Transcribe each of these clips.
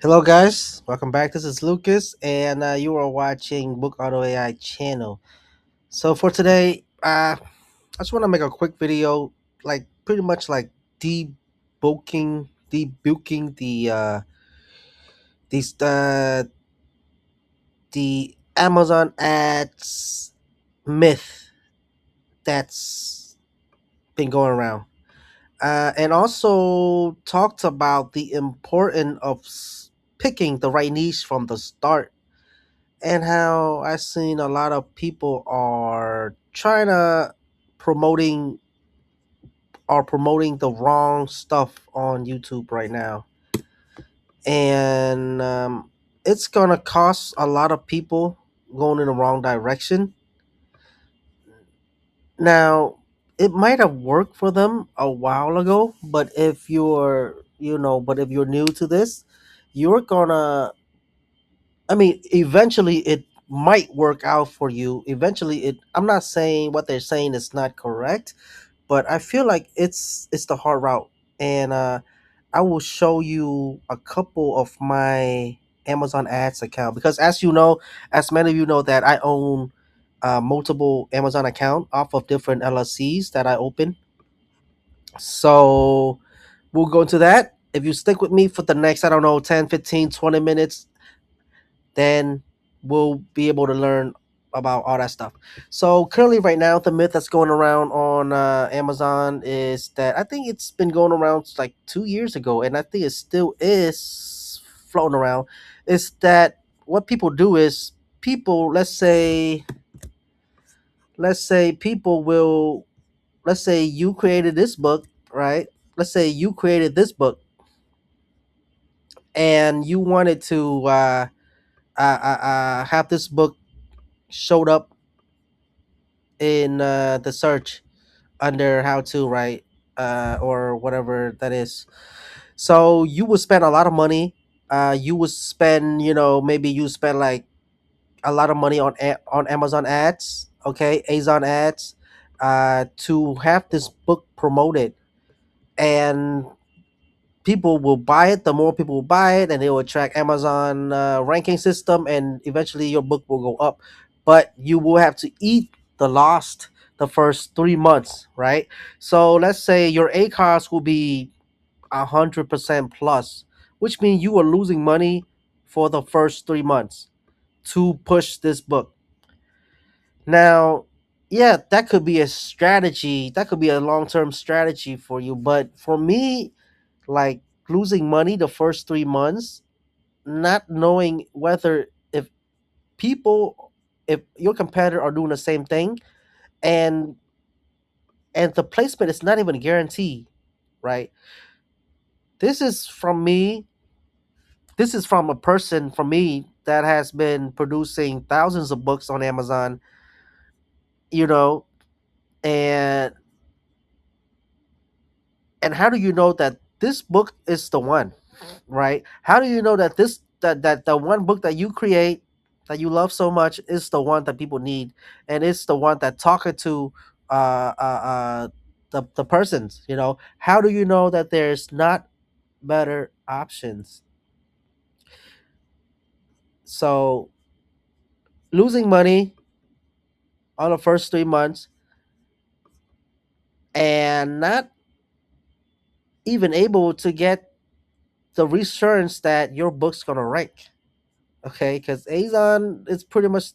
Hello, guys. Welcome back. This is Lucas, and you are watching BookAutoAI channel. So for today, I just want to make a quick video, like pretty much like debunking these the Amazon ads myth that's been going around, and also talked about the importance of picking the right niche from the start and how I've seen a lot of people are trying to promoting promoting the wrong stuff on YouTube right now, and it's gonna cost a lot of people going in the wrong direction. Now, it might have worked for them a while ago, but if you're new to this, you're gonna eventually it might work out for you. Eventually, I'm not saying what they're saying is not correct, but I feel like it's the hard route. And I will show you a couple of my Amazon Ads account because, as many of you know, that I own multiple Amazon account off of different LLCs that I open. So we'll go into that. If you stick with me for the next, I don't know, 10, 15, 20 minutes, then we'll be able to learn about all that stuff. So currently, right now, the myth that's going around on Amazon is that I think it's been going around like 2 years ago, and I think it still is floating around. Is that what people do? Is people, let's say people will, let's say you created this book, right? Let's say you created this book, and you wanted to have this book showed up in the search under how to write or whatever that is. So you would spend a lot of money. You would spend, maybe you spend like a lot of money on on Amazon ads, okay, Amazon ads, to have this book promoted, and people will buy it. The more people will buy it, and it will attract Amazon ranking system, and eventually your book will go up. But you will have to eat the lost the first 3 months, right? So let's say your ACoS will be 100% plus, which means you are losing money for the first 3 months to push this book. Now, yeah, that could be a strategy. That could be a long-term strategy for you. But for me, like losing money the first 3 months, not knowing whether if people, if your competitor are doing the same thing, and the placement is not even guaranteed, right? This is from me. This is from a person, from me, that has been producing thousands of books on Amazon, you know, and how do you know that this book is the one, right? How do you know that that the one book that you create, that you love so much, is the one that people need, and it's the one that talking to uh uh, uh the persons, how do you know that there's not better options? So losing money on the first 3 months and not even able to get the reassurance that your book's gonna rank. Okay, because Amazon is pretty much,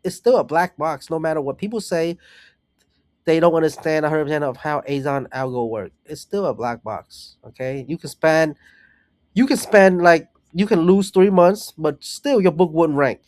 it's still a black box. No matter what people say, they don't understand 100% of how Amazon algo work. It's still a black box. Okay, you can spend like, you can lose 3 months, but still your book wouldn't rank.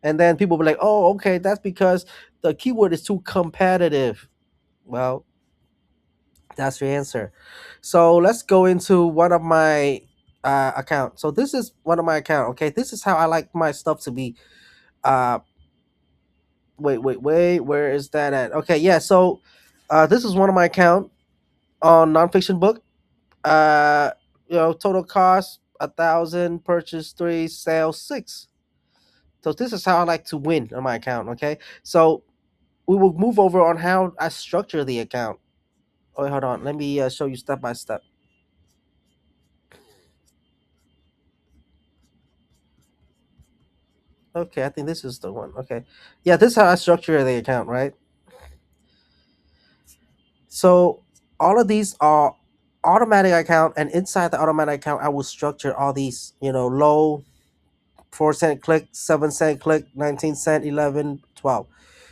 And then people will be like, oh, okay, that's because the keyword is too competitive. Well, that's your answer. So let's go into one of my account. So this is one of my account. Okay, this is how I like my stuff to be. Uh, wait. Where is that at? Okay, yeah. So this is one of my account on nonfiction book. Uh, total cost 1,000, purchase 3, sale 6. So this is how I like to win on my account. Okay, so we will move over on how I structure the account. Oh, wait, hold on. Let me show you step by step. Okay, I think this is the one. Okay, yeah, this is how I structure the account, right? So all of these are automatic account, and inside the automatic account, I will structure all these. Low 4 cent click, 7 cent click, 19 cent, 11, 12.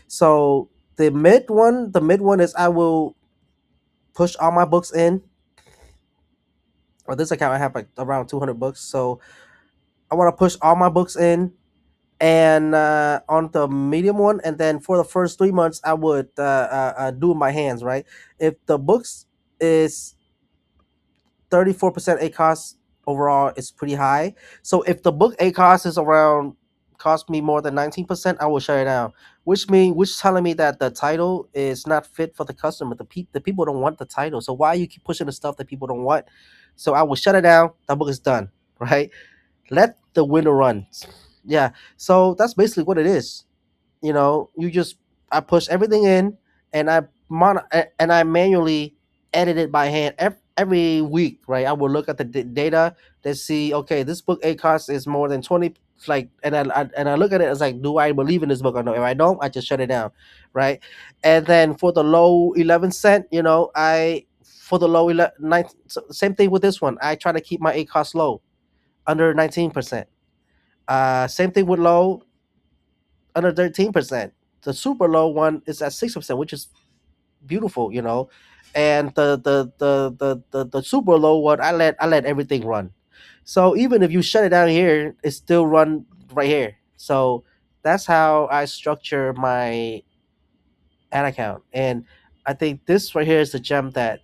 So the mid one is I will push all my books in. Or this account I have like around 200 books, so I want to push all my books in. And on the medium one, and then for the first 3 months I would do my hands, right? If the books is 34% ACoS, overall it's pretty high. So if the book ACoS is around, cost me more than 19%, I will shut it down. Which telling me that the title is not fit for the customer. The people don't want the title. So why you keep pushing the stuff that people don't want? So I will shut it down. The book is done, right? Let the winner run. Yeah. So that's basically what it is. You just, I push everything in, and I manually edit it by hand every week, right? I will look at the data to see, okay, this book ACoS is more than 20, like, and I look at it as like, do I believe in this book or no? If I don't, I just shut it down, right? And then for the low 11 cent, I for the low 11 same thing with this one. I try to keep my ACoS low, under 19%. Same thing with low, under 13%. The super low one is at 6%, which is beautiful, And the super low one, I let everything run. So even if you shut it down here, it still run right here. So that's how I structure my ad account. And I think this right here is the gem that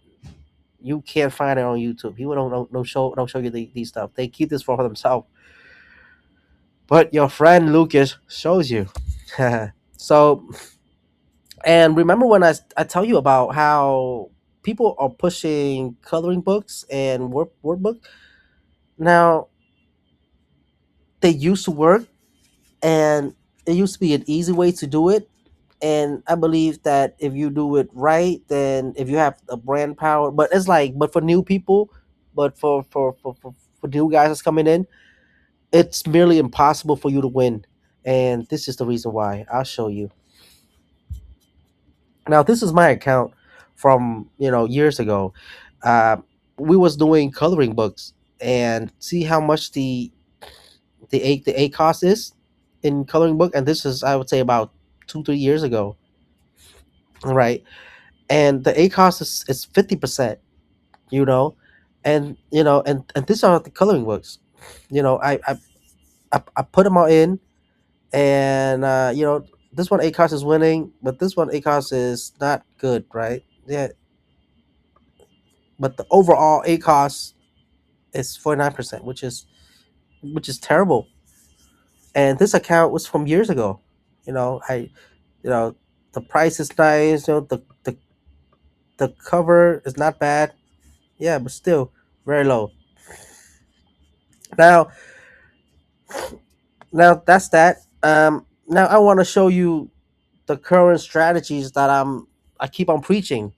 you can't find it on YouTube. People don't show you these stuff. They keep this for themselves. But your friend Lucas shows you. So, and remember when I tell you about how people are pushing coloring books and workbook? Now, they used to work, and it used to be an easy way to do it. And I believe that if you do it right, then if you have a brand power, but it's like, but for new people, but for new guys that's coming in, it's merely impossible for you to win. And this is the reason why. I'll show you. Now this is my account from years ago. Uh, we was doing coloring books, and see how much the A cost is in coloring book, and this is, I would say, about 2-3 years ago, right? And the A cost is 50%, you know, and these are the coloring books, I put them all in, and this one A cost is winning, but this one A cost is not good, right? Yeah, but the overall ACoS is 49%, which is terrible. And this account was from years ago. I you know the price is nice. The cover is not bad. Yeah, but still very low. Now now that's that. Now I want to show you the current strategies that I keep on preaching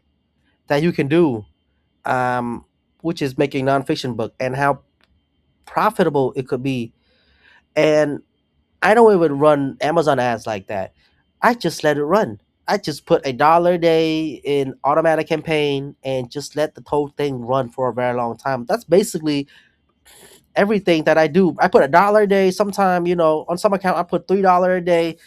that you can do, um, which is making nonfiction book, and how profitable it could be. And I don't even run Amazon ads like that. I just let it run. I just put $1 a day in automatic campaign and just let the whole thing run for a very long time. That's basically everything that I do. I put $1 a day. Sometime, on some account I put $3 a day.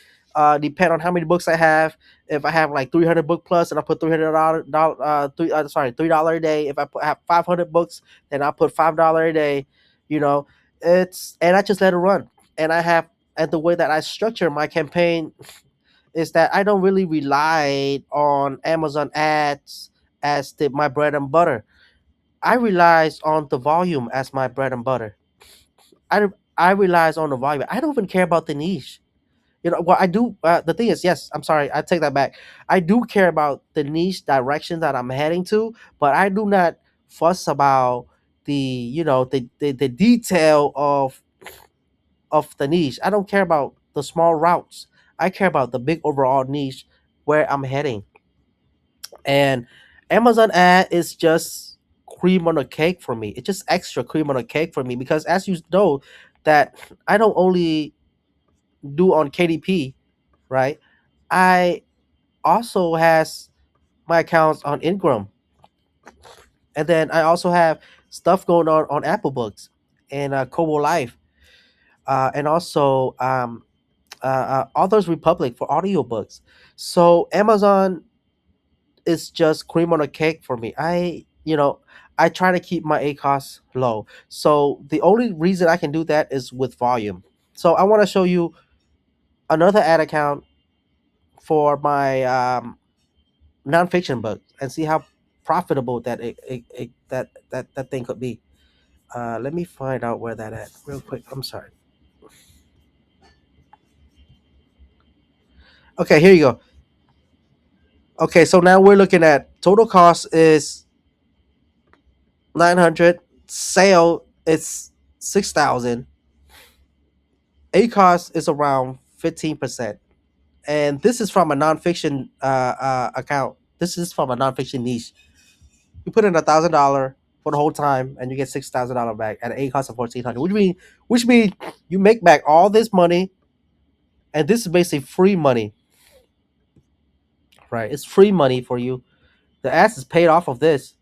Depend on how many books I have. If I have like 300 book plus, and I put $3 a day. If have 500 books, then I put $5 a day. You know, and I just let it run. And I have, and the way that I structure my campaign is that I don't really rely on Amazon ads as my bread and butter. I relies on the volume as my bread and butter. I I relies on the volume. I don't even care about the niche. Well, I do. The thing is, yes, I'm sorry, I take that back. I do care about the niche direction that I'm heading to, but I do not fuss about the detail of the niche. I don't care about the small routes. I care about the big overall niche where I'm heading. And Amazon ad is just cream on a cake for me. It's just extra cream on a cake for me, because as you know, that I don't only do on KDP, right? I also has my accounts on Ingram, and then I also have stuff going on Apple Books and Kobo Life, and also Authors Republic for audiobooks. So Amazon is just cream on a cake for me. I try to keep my ACoS low. So the only reason I can do that is with volume. So I want to show you another ad account for my nonfiction book and see how profitable that thing could be. Let me find out where that at real quick. I'm sorry. Okay, here you go. Okay, so now we're looking at total cost is 900, sale it's 6,000, ACoS is around 15%, and this is from a nonfiction account. This is from a nonfiction niche. You put in $1,000 for the whole time, and you get $6,000 back at an ACoS of 1,400, which means you make back all this money, and this is basically free money, right? It's free money for you. The ads is paid off of this,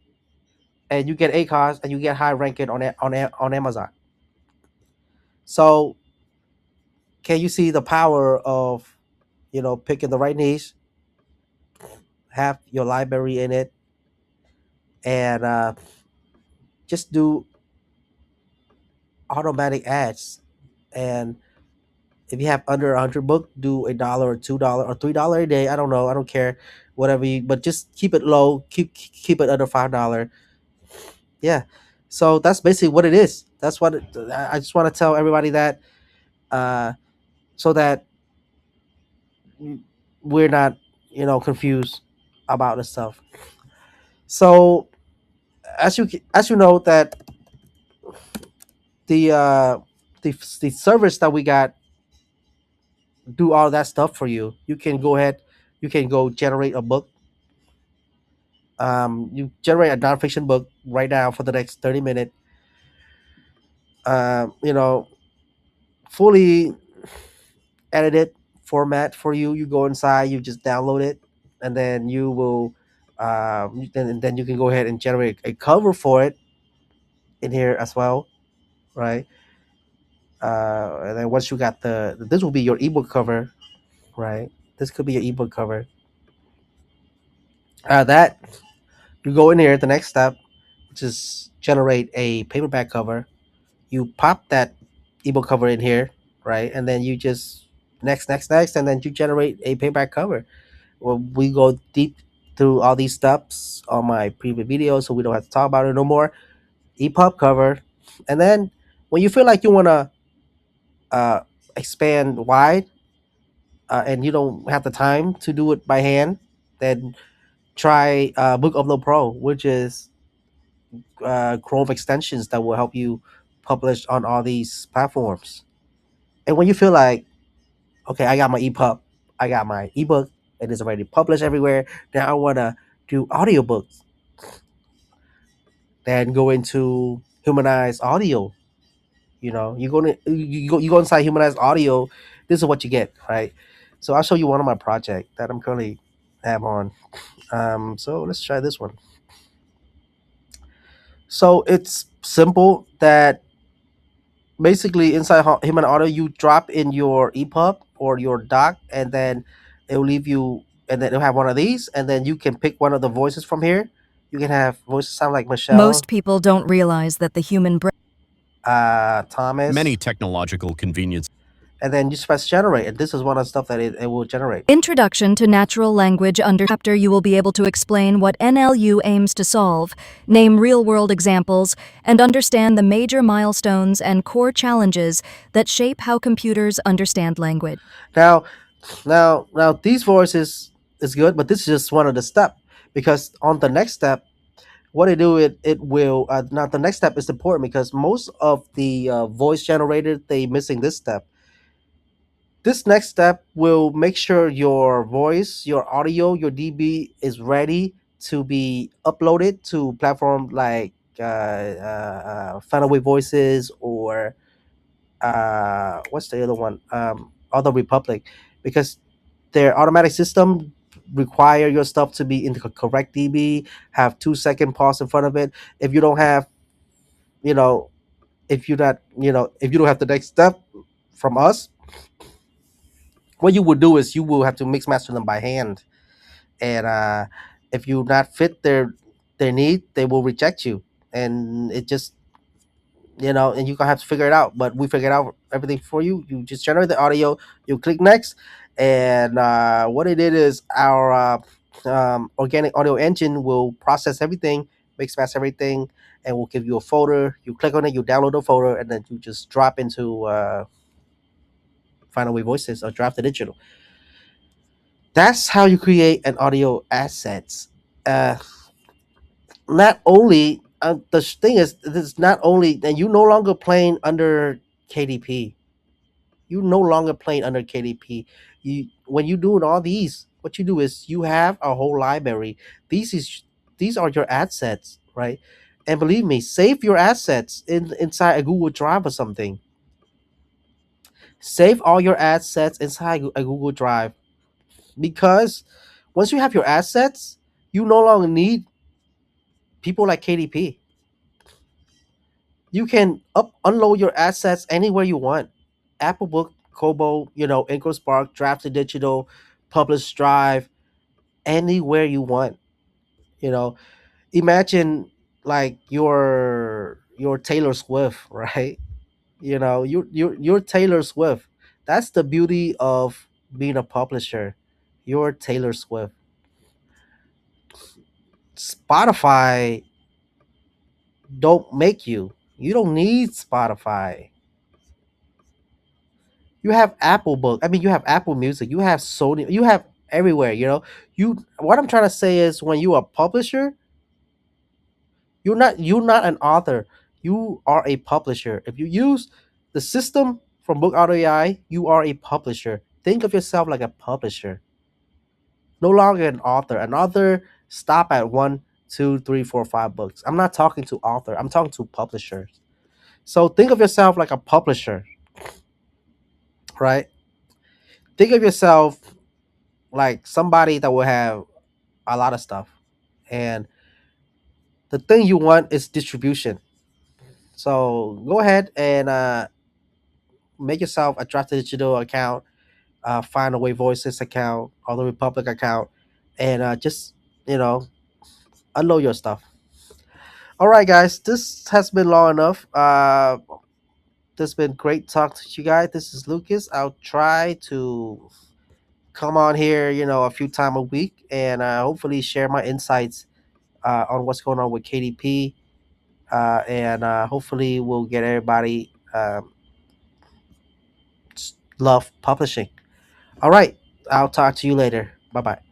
and you get ACoS and you get high ranking on Amazon. So can you see the power of picking the right niche, have your library in it, and just do automatic ads. And if you have under 100 book, do $1 or $2 or $3 a day. I don't know. I don't care. Whatever you, but just keep it low. Keep it under $5. Yeah. So that's basically what it is. That's what I just want to tell everybody that, uh, so that we're not confused about this stuff. So as you know that the uh, the service that we got do all that stuff for you. You can go ahead. You can go generate a book. You generate a nonfiction book right now for the next 30 minutes. You know, fully edited format for you. You go inside. You just download it, and then you will. Then you can go ahead and generate a cover for it in here as well, right? And then once you got this will be your ebook cover, right? This could be your ebook cover. That you go in here. The next step, which is generate a paperback cover. You pop that ebook cover in here, right? And then you just next, and then you generate a paperback cover. Well, we go deep through all these steps on my previous video, so we don't have to talk about it no more. EPUB cover, and then when you feel like you wanna uh, expand wide, and you don't have the time to do it by hand, then try BookUploadPro, which is Chrome extensions that will help you publish on all these platforms. And when you feel like, okay, I got my EPUB, I got my ebook, it is already published everywhere. Now I want to do audiobooks. Then go into HumanizeAudio. You go inside HumanizeAudio. This is what you get, right? So I'll show you one of my project that I'm currently have on. So let's try this one. So it's simple that basically inside Human Audio you drop in your EPUB or your doc, and then it'll leave you, and then it'll have one of these, and then you can pick one of the voices from here. You can have voices sound like Michelle. Most people don't realize that the human brain. Thomas. Many technological convenience. And then you just press generate, and this is one of the stuff that it will generate. Introduction to Natural Language. Under chapter, you will be able to explain what NLU aims to solve, name real-world examples, and understand the major milestones and core challenges that shape how computers understand language. Now, these voices is good, but this is just one of the step, because on the next step, what it do, it will now the next step is important because most of the voice generated they missing this step. This next step will make sure your voice, your audio, your DB is ready to be uploaded to platform like Fanaway Voices or what's the other one? Auto Republic, because their automatic system require your stuff to be in the correct dB, have 2 second pause in front of it. If you don't have, you know, if you not, if you don't have the next step from us, what you would do is you will have to mix master them by hand, and if you not fit their need, they will reject you, and it just, and you gonna have to figure it out. But we figured out everything for you. You just generate the audio, you click next, and what it did is our organic audio engine will process everything, mix match everything, and will give you a folder. You click on it, you download the folder, and then you just drop into Final Way Voices or Draft the Digital. That's how you create an audio assets. Uh, Not only the thing is, this not only, and you no longer playing under KDP. You no longer playing under KDP. You When you doing all these, what you do is you have a whole library. These are your assets, right? And believe me, save your assets inside a Google Drive or something. Save all your assets inside a Google Drive, because once you have your assets, you no longer need people like KDP. You can unload your assets anywhere you want. Apple Book, Kobo, Inco Spark, Draft to Digital, Publish Drive, anywhere you want. You know, Imagine like your Taylor Swift, right? You're Taylor Swift. That's the beauty of being a publisher. You're Taylor Swift. Spotify don't make you. You don't need Spotify. You have Apple Book. I mean, you have Apple Music. You have Sony. You have everywhere. You. What I'm trying to say is, when you are a publisher, you're not an author. You are a publisher. If you use the system from BookAutoAI, you are a publisher. Think of yourself like a publisher, no longer an author. An author stop at one, two, three, four, five books. I'm not talking to author. I'm talking to publishers. So think of yourself like a publisher, right? Think of yourself like somebody that will have a lot of stuff, and the thing you want is distribution. So go ahead and make yourself a Draft Digital account, Find a Way Voices account, or the Republic account, and just you know unload your stuff. All right, guys, this has been long enough. This has been great talk to you guys. This is Lucas. I'll try to come on here, a few times a week, and hopefully share my insights on what's going on with KDP, and hopefully we'll get everybody love publishing. All right, I'll talk to you later. Bye bye.